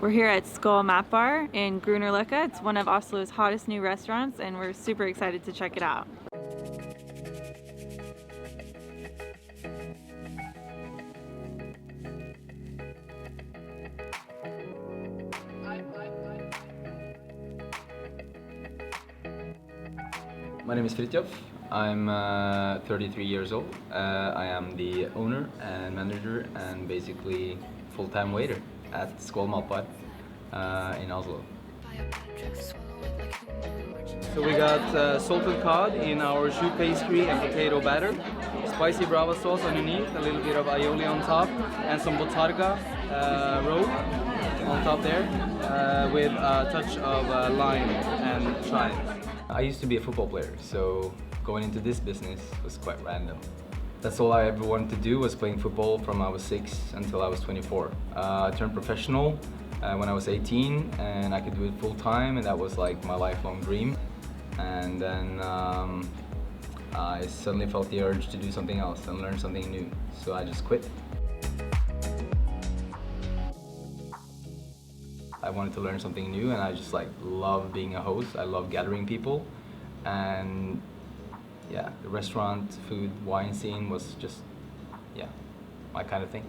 We're here at Skaal Matbar in Grünerløkka. It's one of Oslo's hottest new restaurants, and we're super excited to check it out. My name is Fridtjof. I'm 33 years old. I am the owner and manager and basically full-time waiter at Skaal Matbar in Oslo. So we got salted cod in our choux pastry and potato batter, spicy brava sauce underneath, a little bit of aioli on top, and some botarga roe on top there with a touch of lime and chive. I used to be a football player, so going into this business was quite random. That's all I ever wanted to do, was playing football from I was 6 until I was 24. I turned professional when I was 18 and I could do it full time, and that was like my lifelong dream. And then I suddenly felt the urge to do something else and learn something new, so I just quit. I wanted to learn something new, and I just love being a host. I love gathering people, and yeah, the restaurant, food, wine scene was just, yeah, my kind of thing.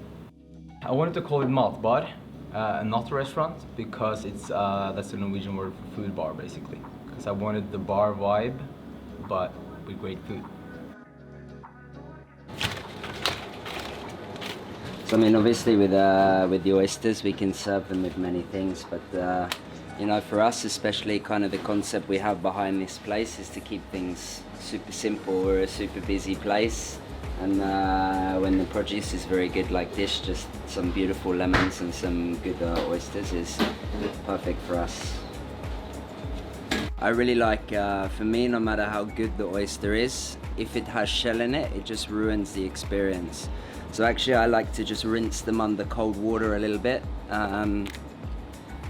I wanted to call it Matbar, not a restaurant, because it's that's the Norwegian word for food bar, basically. Because I wanted the bar vibe, but with great food. So I mean, obviously with the oysters, we can serve them with many things, but you know, for us, especially kind of the concept we have behind this place is to keep things super simple. We're a super busy place, and when the produce is very good like this, just some beautiful lemons and some good oysters is perfect for us. I really like, for me, no matter how good the oyster is, if it has shell in it, it just ruins the experience. So actually I like to just rinse them under cold water a little bit.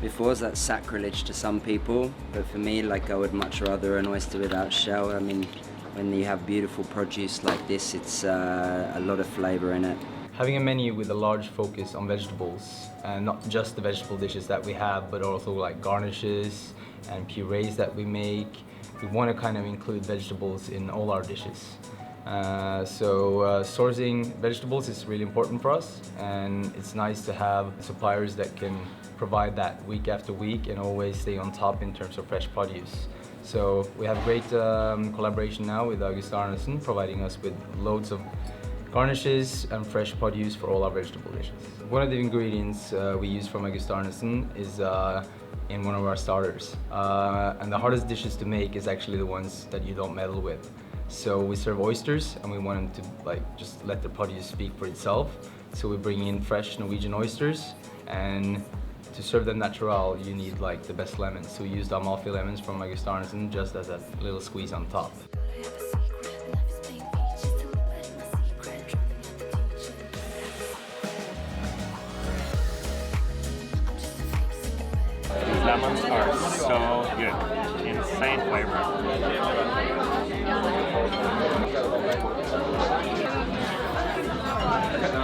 Before, that's sacrilege to some people, but for me, I would much rather an oyster without shell. I mean, when you have beautiful produce like this, it's a lot of flavor in it. Having a menu with a large focus on vegetables, and not just the vegetable dishes that we have, but also garnishes and purees that we make. We want to kind of include vegetables in all our dishes. Sourcing vegetables is really important for us, and it's nice to have suppliers that can provide that week after week and always stay on top in terms of fresh produce. So we have great collaboration now with Augusta Arnesen, providing us with loads of garnishes and fresh produce for all our vegetable dishes. One of the ingredients we use from Augusta Arnesen is in one of our starters. And the hardest dishes to make is actually the ones that you don't meddle with. So we serve oysters, and we want them to just let the produce speak for itself. So we bring in fresh Norwegian oysters, and to serve them natural, you need the best lemons. So we used Amalfi lemons from Augusta Arnesen just as a little squeeze on top. These lemons are so good, insane flavor.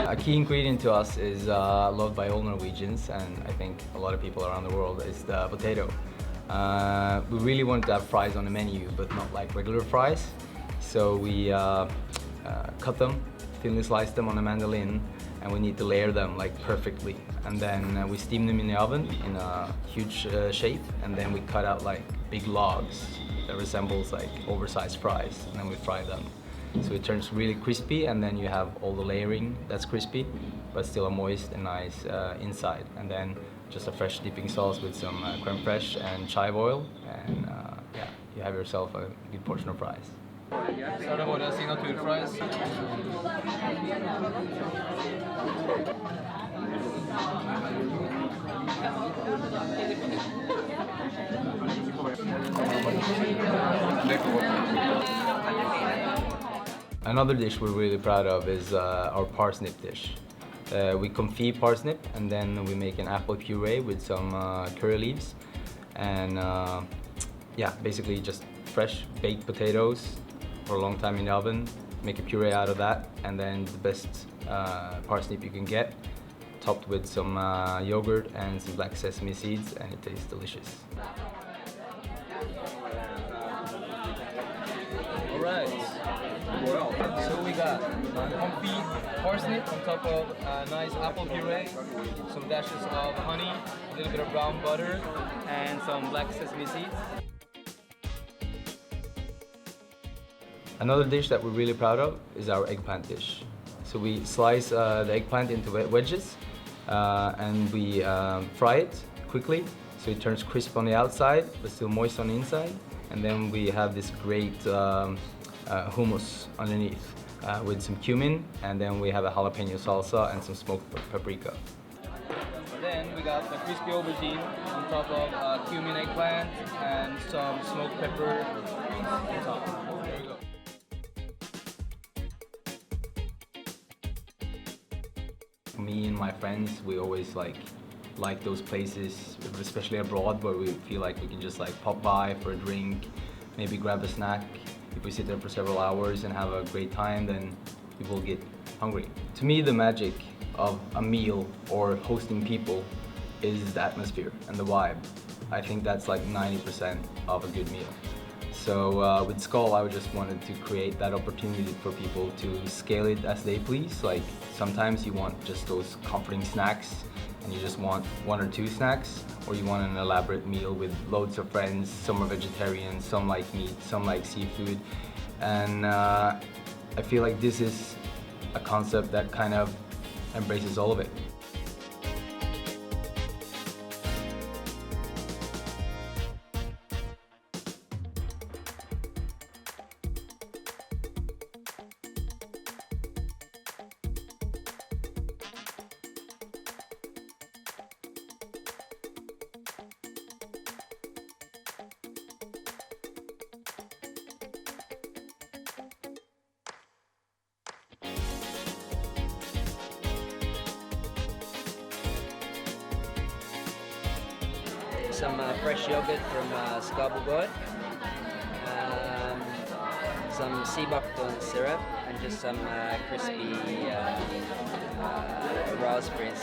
A key ingredient to us is loved by all Norwegians, and I think a lot of people around the world, is the potato. We really wanted to have fries on the menu, but not like regular fries. So we cut them, thinly slice them on a mandolin, and we need to layer them perfectly. And then we steam them in the oven in a huge shape, and then we cut out big logs that resembles oversized fries, and then we fry them. So it turns really crispy, and then you have all the layering that's crispy, but still a moist and nice inside. And then just a fresh dipping sauce with some crème fraîche and chive oil, and yeah, you have yourself a good portion of fries. Så det våre signaturfries. Another dish we're really proud of is our parsnip dish. We confit parsnip, and then we make an apple puree with some curry leaves, and yeah, basically just fresh baked potatoes for a long time in the oven, make a puree out of that, and then the best parsnip you can get, topped with some yogurt and some black sesame seeds, and it tastes delicious. Alright, so we got comfy parsnip on top of a nice apple puree, some dashes of honey, a little bit of brown butter, and some black sesame seeds. Another dish that we're really proud of is our eggplant dish. So we slice the eggplant into wedges and we fry it quickly so it turns crisp on the outside but still moist on the inside. And then we have this great hummus underneath with some cumin, and then we have a jalapeño salsa and some smoked paprika. Then we got the crispy aubergine on top of cumin eggplant and some smoked pepper on top. There you go. Me and my friends, we always like those places, especially abroad, where we feel like we can just like pop by for a drink, maybe grab a snack. If we sit there for several hours and have a great time, then we will get hungry. To me, the magic of a meal or hosting people is the atmosphere and the vibe. I think that's like 90% of a good meal. So with Skaal, I just wanted to create that opportunity for people to scale it as they please. Like sometimes you want just those comforting snacks and you just want 1 or 2 snacks, or you want an elaborate meal with loads of friends. Some are vegetarian, some like meat, some like seafood. And I feel like this is a concept that kind of embraces all of it. Some fresh yogurt from Skaal Matbar, some sea Buckthorn syrup, and just some crispy raspberries.